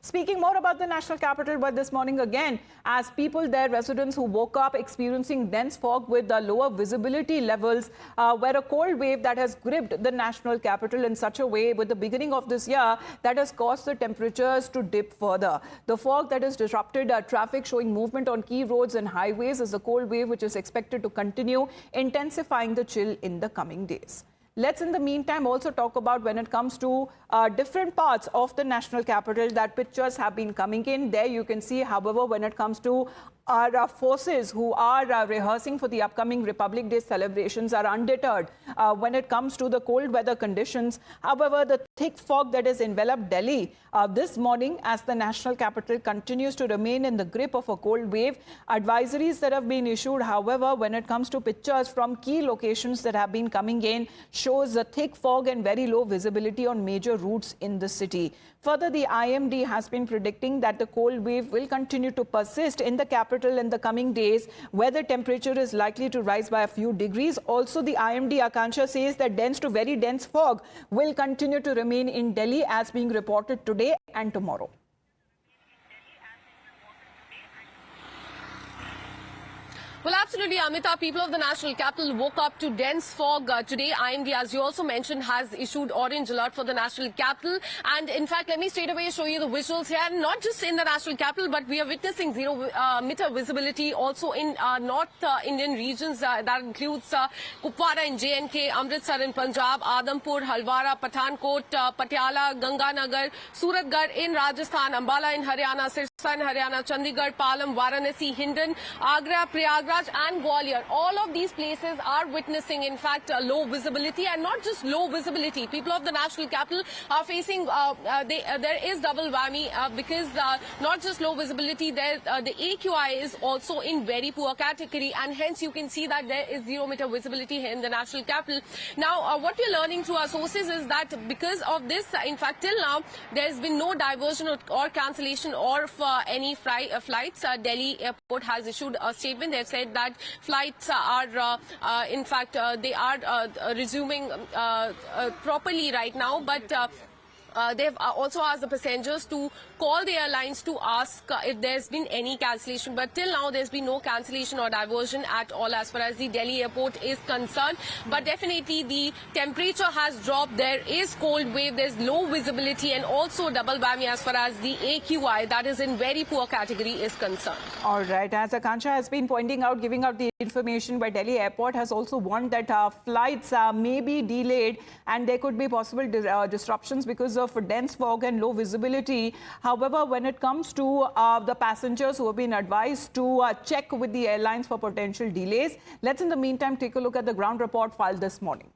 Speaking more about the national capital, but this morning again, as people there, residents who woke up experiencing dense fog with lower visibility levels, where a cold wave that has gripped the national capital in such a way with the beginning of this year that has caused the temperatures to dip further. The fog that has disrupted traffic, showing movement on key roads and highways, is a cold wave which is expected to continue, intensifying the chill in the coming days. Let's in the meantime also talk about when it comes to different parts of the national capital that pictures have been coming in. There you can see, however, when it comes to our forces who are rehearsing for the upcoming Republic Day celebrations are undeterred when it comes to the cold weather conditions. However, the thick fog that has enveloped Delhi this morning as the national capital continues to remain in the grip of a cold wave. Advisories that have been issued, however, when it comes to pictures from key locations that have been coming in, shows a thick fog and very low visibility on major routes in the city. Further, the IMD has been predicting that the cold wave will continue to persist in the capital in the coming days, where the temperature is likely to rise by a few degrees. Also, the IMD Akansha says that dense to very dense fog will continue to remain in Delhi as being reported today and tomorrow. Well, absolutely, Amita. People of the national capital woke up to dense fog today. IMD, as you also mentioned, has issued orange alert for the national capital. And in fact, let me straight away show you the visuals here. Not just in the national capital, but we are witnessing zero-meter visibility also in North Indian regions. That includes Kupwara in JNK, Amritsar in Punjab, Adhampur, Halwara, Pathankot, Patiala, Ganganagar, Suratgarh in Rajasthan, Ambala in Haryana, Sirsa in Haryana, Chandigarh, Palam, Varanasi, Hindon, Agra, Prayagraj and Gwalior. All of these places are witnessing, in fact, low visibility, and not just low visibility. People of the national capital are facing, there is double whammy because not just low visibility, the AQI is also in very poor category, and hence you can see that there is zero-meter visibility here in the national capital. Now, what we're learning through our sources is that because of this, in fact, till now, there's been no diversion or cancellation of any flights. Delhi Airport has issued a statement. They've said that flights are, in fact, they are resuming properly right now, but they've also asked the passengers to call the airlines to ask if there's been any cancellation. But till now, there's been no cancellation or diversion at all as far as the Delhi airport is concerned. But definitely, the temperature has dropped. There is cold wave. There's low visibility and also double whammy as far as the AQI, that is in very poor category, is concerned. All right. As Akansha has been pointing out, giving out the information, by Delhi airport has also warned that flights may be delayed and there could be possible disruptions because of dense fog and low visibility. However, when it comes to the passengers who have been advised to check with the airlines for potential delays, let's in the meantime take a look at the ground report filed this morning.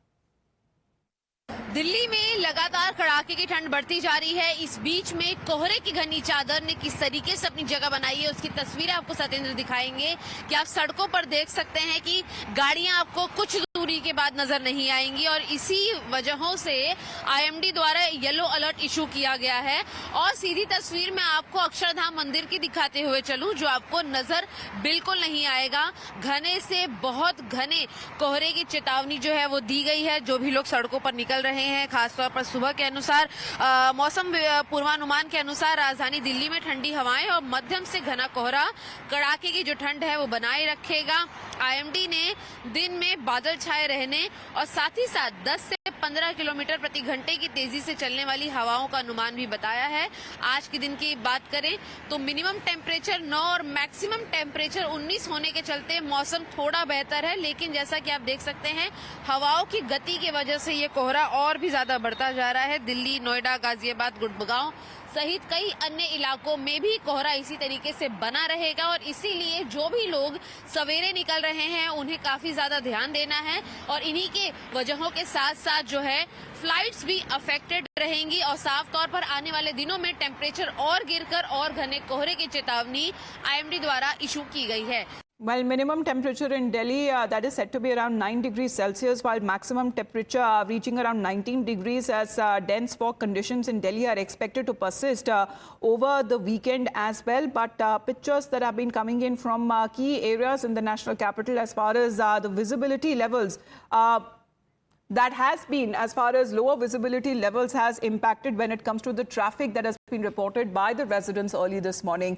Delhi में लगातार कड़ाके की ठंड बढ़ती जा रही है। इस बीच में कोहरे की घनी चादर ने किस तरीके से अपनी जगह बनाई है, उसकी तस्वीरें आपको सत्येंद्र दिखाएंगे कि आप सड़कों पर देख सकते हैं कि गाड़ियां आपको कुछ दूरी के बाद नजर नहीं आएंगी, और इसी वजहों से आईएमडी द्वारा येलो अलर्ट इशू किया गया है। और सीधी तस्वीर में आपको अक्षरधाम मंदिर की दिखाते हुए चलूं, जो आपको नजर बिल्कुल नहीं आएगा। घने से बहुत घने कोहरे की चेतावनी जो है वो दी गई है। जो भी लोग सड़कों पर निकल रहे हैं, खासतौर पर सुबह के अनुसार, मौसम पूर्वानुमान के अनुसार राजधानी दिल्ली में ठंडी हवाएं और मध्यम से घना कोहरा कड़ाके की जो ठंड है वो बनाए रखेगा। आईएमडी ने दिन में बादल छाए रहने और साथ ही साथ 10 से 15 किलोमीटर प्रति घंटे की तेजी से चलने वाली हवाओं का अनुमान भी बताया है। आज के दिन की बात करें तो मिनिमम टेम्परेचर 9 और मैक्सिमम टेम्परेचर 19 होने के चलते मौसम थोड़ा बेहतर है, लेकिन जैसा कि आप देख सकते हैं हवाओं की गति की वजह से ये कोहरा और भी ज्यादा बढ़ता जा रहा है। दिल्ली, नोएडा, गाजियाबाद, गुड़गांव सहित कई अन्य इलाकों में भी कोहरा इसी तरीके से बना रहेगा, और इसीलिए जो भी लोग सवेरे निकल रहे हैं उन्हें काफी ज्यादा ध्यान देना है। और इन्हीं के वजहों के साथ साथ जो है फ्लाइट्स भी अफेक्टेड रहेंगी, और साफ तौर पर आने वाले दिनों में टेम्परेचर और गिरकर और घने कोहरे की चेतावनी आईएमडी द्वारा इशू की गई है। Well, minimum temperature in Delhi that is said to be around 9 degrees Celsius, while maximum temperature reaching around 19 degrees, as dense fog conditions in Delhi are expected to persist over the weekend as well. But pictures that have been coming in from key areas in the national capital as far as the visibility levels that has been, as far as lower visibility levels has impacted when it comes to the traffic that has been reported by the residents early this morning.